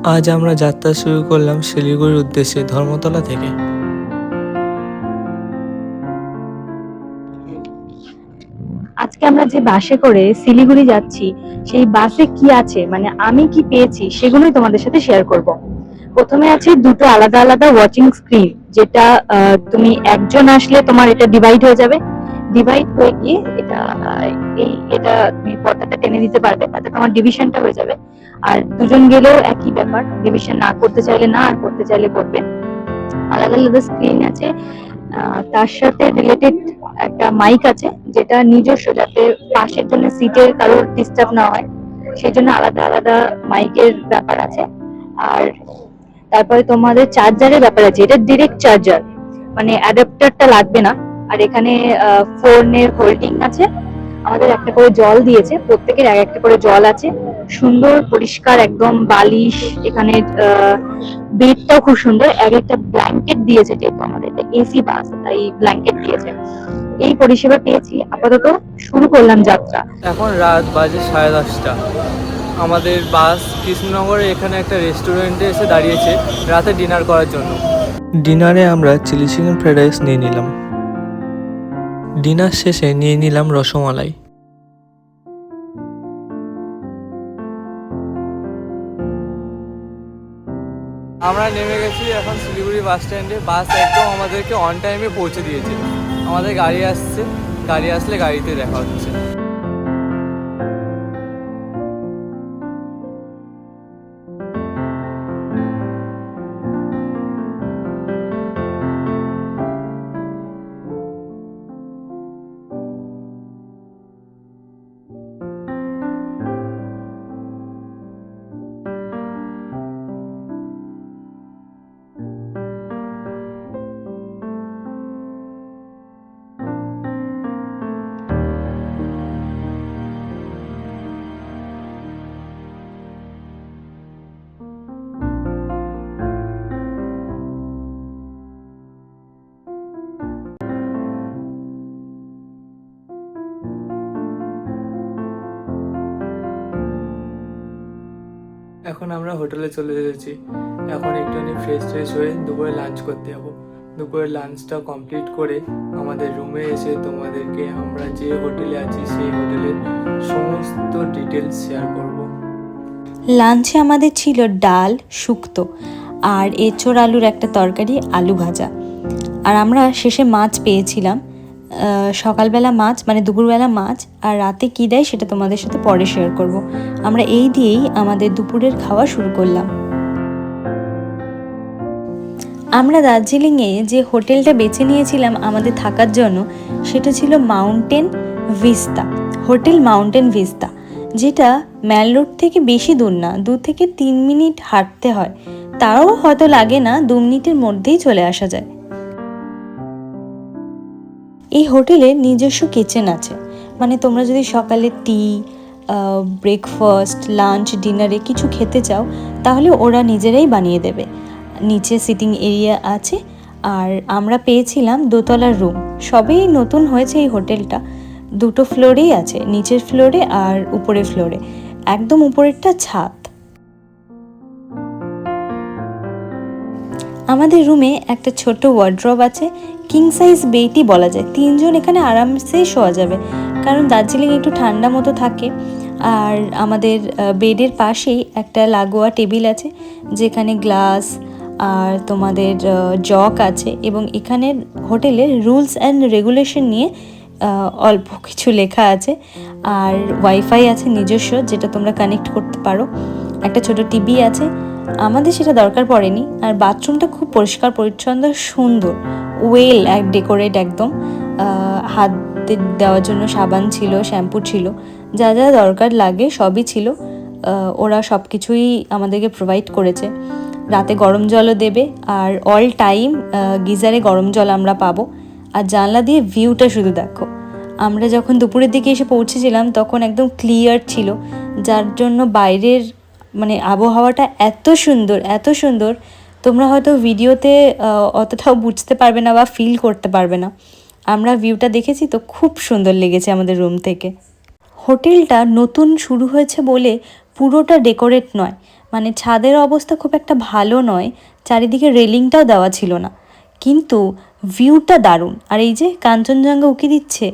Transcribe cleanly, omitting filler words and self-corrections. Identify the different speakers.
Speaker 1: আজ আমরা যাত্রা শুরু করলাম শিলিগুড়ির উদ্দেশ্যে ধর্মতলা থেকে।
Speaker 2: আজকে আমরা যে বাসে করে শিলিগুড়ি যাচ্ছি, সেই বাসে কি আছে মানে আমি কি পেয়েছি সেগুলোই তোমাদের সাথে শেয়ার করব। প্রথমে আছে দুটো আলাদা আলাদা ওয়াচিং স্ক্রিন, যেটা তুমি একজন আসলে তোমার এটা ডিভাইড হয়ে যাবে। ডিভাইড হয়ে গিয়ে এটা তুমি পর্দাটা টেনে দিতে পারবে, তাতে তোমার ডিভিশনটা হয়ে যাবে। আর দুজন গেলেও একই ব্যাপার, ডিভিশন না করতে চাইলে না, আর করতে চাইলে করবে। আলাদা আলাদা স্ক্রিন আছে। তার সাথে রিলেটেড একটা মাইক আছে, যেটা নিজস্ব, যাতে পাশের জন্য সিটের কারোর ডিস্টার্ব না হয়, সেই জন্য আলাদা আলাদা মাইকের ব্যাপার আছে। আর তারপরে তোমাদের চার্জারের ব্যাপার আছে, এটা ডিরেক্ট চার্জার, মানে অ্যাডাপ্টারটা লাগবে না। আর এখানে ফোনের হোল্ডিং আছে। আমাদের একটা করে জল দিয়েছে, প্রত্যেকের এক একটা করে জল আছে। সুন্দর পরিষ্কার একদম বালিশ। এখানে বেডটাও খুব সুন্দর, এক একটা ব্ল্যাঙ্কেট দিয়েছে, যেহেতু আমাদের এসি বাস তাই ব্ল্যাঙ্কেট দিয়েছে। এই পরিষেবা পেয়েছি। আপাতত শুরু করলাম যাত্রা।
Speaker 1: এখন রাত বাজে 10:30। আমাদের বাস কৃষ্ণনগরে এখানে একটা রেস্টুরেন্টে এসে দাঁড়িয়েছে রাতে ডিনার করার জন্য। ডিনারে আমরা চিলি চিকেন ফ্রাইড রাইস নিয়ে নিলাম। ডিনার শেষে নিয়ে নিলাম রসমালাই। আমরা নেমে গেছি এখন শিলিগুড়ি বাস স্ট্যান্ডে। বাস একদম আমাদেরকে অন টাইমে পৌঁছে দিয়েছে। আমাদের গাড়ি আসছে, গাড়ি আসলে গাড়িতে দেখা হচ্ছে। এখন আমরা হোটেলে চলে এসেছি। এখন একটুখানি ফ্রেশ হয়ে দুপুরে লাঞ্চ করতে যাবো। দুপুরের লাঞ্চটা কমপ্লিট করে আমাদের রুমে এসে তোমাদেরকে আমরা যে হোটেলে আছি সেই হোটেলের সমস্ত ডিটেলস শেয়ার করব।
Speaker 2: লাঞ্চে আমাদের ছিল ডাল, শুক্তো আর এঁচোড় আলুর একটা তরকারি, আলু ভাজা। আর আমরা শেষে মাছ পেয়েছিলাম। সকালবেলা মাছ, মানে দুপুরবেলা মাছ, আর রাতে কী দেয় সেটা তোমাদের সাথে পরে শেয়ার করব। আমরা এই দিয়েই আমাদের দুপুরের খাওয়া শুরু করলাম। আমরা দার্জিলিংয়ে যে হোটেলটা বেছে নিয়েছিলাম আমাদের থাকার জন্য, সেটা ছিল mountain vista, hotel mountain vista, যেটা ম্যাল রোড থেকে বেশি দূর না, 2 থেকে 3 মিনিট হাঁটতে হয়। তাও হয়তো লাগে না, 2 মিনিটের মধ্যেই চলে আসা যায়। এই হোটেলে নিজস্ব কিচেন আছে, মানে তোমরা যদি সকালে টি, ব্রেকফাস্ট, লাঞ্চ, ডিনারে কিছু খেতে চাও, তাহলে ওরা নিজেরাই বানিয়ে দেবে। নিচে সিটিং এরিয়া আছে। আর আমরা পেয়েছিলাম দোতলার রুম। সবেই নতুন হয়েছে এই হোটেলটা, 2টো ফ্লোরেই আছে, নিচের ফ্লোরে আর উপরের ফ্লোরে। একদম উপরেরটা ছাদ। আমাদের রুমে একটা ছোট ওয়ার্ড্রব আছে, কিং সাইজ বেডই বলা যায়। 3 জন এখানে আরামসে শোয়া যাবে, কারণ দার্জিলিং একটু ঠান্ডা মতো থাকে। আর আমাদের বেডের পাশেই একটা লাগোয়া টেবিল আছে, যেখানে গ্লাস আর তোমাদের জগ আছে। এবং এখানের হোটেলের রুলস অ্যান্ড রেগুলেশন নিয়ে অল্প কিছু লেখা আছে। আর ওয়াইফাই আছে নিজস্ব, যেটা তোমরা কানেক্ট করতে পারো। একটা ছোট টিভি আছে, আমাদের সেটা দরকার পড়েনি। আর বাথরুমটা খুব পরিষ্কার পরিচ্ছন্ন, সুন্দর, ওয়েল ডেকোরেট একদম। হাত দেওয়ার জন্য সাবান ছিল, শ্যাম্পু ছিল, যা যা দরকার লাগে সবই ছিল। ওরা সব কিছুই আমাদেরকে প্রোভাইড করেছে। রাতে গরম জলও দেবে, আর অল টাইম গিজারে গরম জল আমরা পাবো। আর জানলা দিয়ে ভিউটা শুধু দেখো। আমরা যখন দুপুরের দিকে এসে পৌঁছেছিলাম তখন একদম ক্লিয়ার ছিল, যার জন্য বাইরের মানে আবহাওয়াটা এত সুন্দর, এত সুন্দর, তোমরা হয়তো ভিডিওতে অতটাও বুঝতে পারবে না বা ফিল করতে পারবে না। আমরা ভিউটা দেখেছি তো খুব সুন্দর লেগেছে আমাদের রুম থেকে। হোটেলটা নতুন শুরু হয়েছে বলে পুরোটা ডেকোরেট নয়, মানে ছাদের অবস্থা খুব একটা ভালো নয়, চারিদিকে রেলিংটাও দেওয়া ছিল না, কিন্তু ভিউটা দারুণ। আর এই যে কাঞ্চনজঙ্ঘা উঁকি দিচ্ছে,